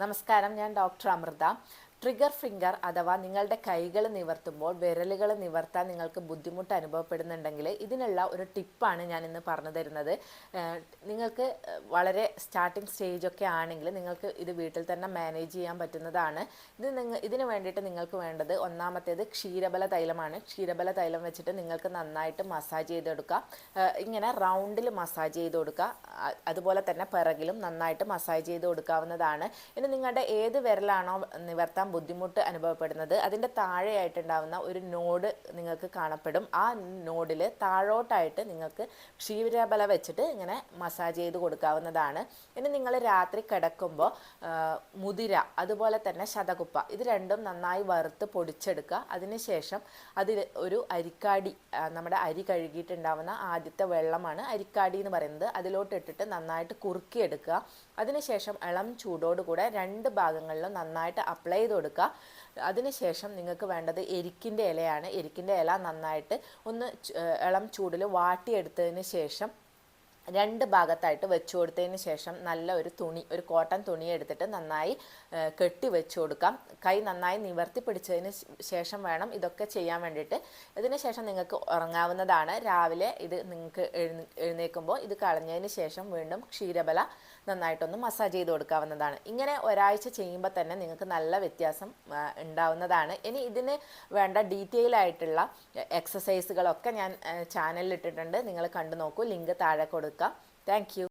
നമസ്കാരം, ഞാൻ doctor Amrita. Trigger finger അഥവാ നിങ്ങളുടെ കൈകൾ നിവർത്തുമ്പോൾ വിരലുകൾ നിവർത്താൻ നിങ്ങൾക്ക് ബുദ്ധിമുട്ട് അനുഭവപ്പെടുന്നുണ്ടെങ്കിൽ ഇതിനുള്ള ഒരു ടിപ്പാണ് ഞാൻ ഇന്ന് പറഞ്ഞു തരുന്നത്. നിങ്ങൾക്ക് വളരെ സ്റ്റാർട്ടിങ് സ്റ്റേജൊക്കെ ആണെങ്കിൽ നിങ്ങൾക്ക് ഇത് വീട്ടിൽ തന്നെ മാനേജ് ചെയ്യാൻ പറ്റുന്നതാണ്. ഇതിന് വേണ്ടിയിട്ട് നിങ്ങൾക്ക് വേണ്ടത് ഒന്നാമത്തേത് ക്ഷീരബല തൈലമാണ്. ക്ഷീരബല തൈലം വെച്ചിട്ട് നിങ്ങൾക്ക് നന്നായിട്ട് മസാജ് ചെയ്തെടുക്കുക. ഇങ്ങനെ റൗണ്ടിൽ മസാജ് ചെയ്ത് കൊടുക്കുക. അതുപോലെ തന്നെ പിറകിലും നന്നായിട്ട് മസാജ് ചെയ്ത് കൊടുക്കാവുന്നതാണ്. ഇനി നിങ്ങളുടെ ഏത് വിരലാണോ നിവർത്താൻ ബുദ്ധിമുട്ട് അനുഭവപ്പെടുന്നത് അതിൻ്റെ താഴെയായിട്ടുണ്ടാവുന്ന ഒരു നോഡ് നിങ്ങൾക്ക് കാണപ്പെടും. ആ നോഡിൽ താഴോട്ടായിട്ട് നിങ്ങൾക്ക് ക്ഷീരബല വെച്ചിട്ട് ഇങ്ങനെ മസാജ് ചെയ്ത് കൊടുക്കാവുന്നതാണ്. ഇനി നിങ്ങൾ രാത്രി കിടക്കുമ്പോൾ മുതിര അതുപോലെ തന്നെ ശതകുപ്പ ഇത് രണ്ടും നന്നായി വറുത്ത് പൊടിച്ചെടുക്കുക. അതിനുശേഷം അതിൽ ഒരു അരിക്കാടി, നമ്മുടെ അരി കഴുകിയിട്ടുണ്ടാവുന്ന ആദ്യത്തെ വെള്ളമാണ് അരിക്കാടി എന്ന് പറയുന്നത്, അതിലോട്ട് ഇട്ടിട്ട് നന്നായിട്ട് കുറുക്കിയെടുക്കുക. അതിനുശേഷം ഇളം ചൂടോടുകൂടെ രണ്ട് ഭാഗങ്ങളിലും നന്നായിട്ട് അപ്ലൈ ചെയ്ത് കൊടുക്കുക. അതിനുശേഷം നിങ്ങൾക്ക് വേണ്ടത് എരിക്കിൻ്റെ ഇലയാണ്. എരിക്കിൻ്റെ ഇല നന്നായിട്ട് ഒന്ന് ഇളം ചൂടിൽ വാട്ടിയെടുത്തതിന് ശേഷം രണ്ട് ഭാഗത്തായിട്ട് വെച്ച് കൊടുത്തതിന് ശേഷം നല്ല ഒരു കോട്ടൺ തുണി എടുത്തിട്ട് നന്നായി കെട്ടി വെച്ച് കൊടുക്കാം. കൈ നന്നായി നിവർത്തി പിടിച്ചതിന് ശേഷം വേണം ഇതൊക്കെ ചെയ്യാൻ വേണ്ടിയിട്ട്. ഇതിന് ശേഷം നിങ്ങൾക്ക് ഉറങ്ങാവുന്നതാണ്. രാവിലെ ഇത് നിങ്ങൾക്ക് എഴുന്നേൽക്കുമ്പോൾ ഇത് കളഞ്ഞതിന് ശേഷം വീണ്ടും ക്ഷീരബല നന്നായിട്ടൊന്ന് മസാജ് ചെയ്ത് കൊടുക്കാവുന്നതാണ്. ഇങ്ങനെ ഒരാഴ്ച ചെയ്യുമ്പോൾ തന്നെ നിങ്ങൾക്ക് നല്ല വ്യത്യാസം ഉണ്ടാവുന്നതാണ്. ഇനി ഇതിന് വേണ്ട ഡീറ്റെയിൽ ആയിട്ടുള്ള എക്സസൈസുകളൊക്കെ ഞാൻ ചാനലിൽ ഇട്ടിട്ടുണ്ട്. നിങ്ങൾ കണ്ടു നോക്കൂ. ലിങ്ക് താഴെ കൊടുക്കാം. Thank you.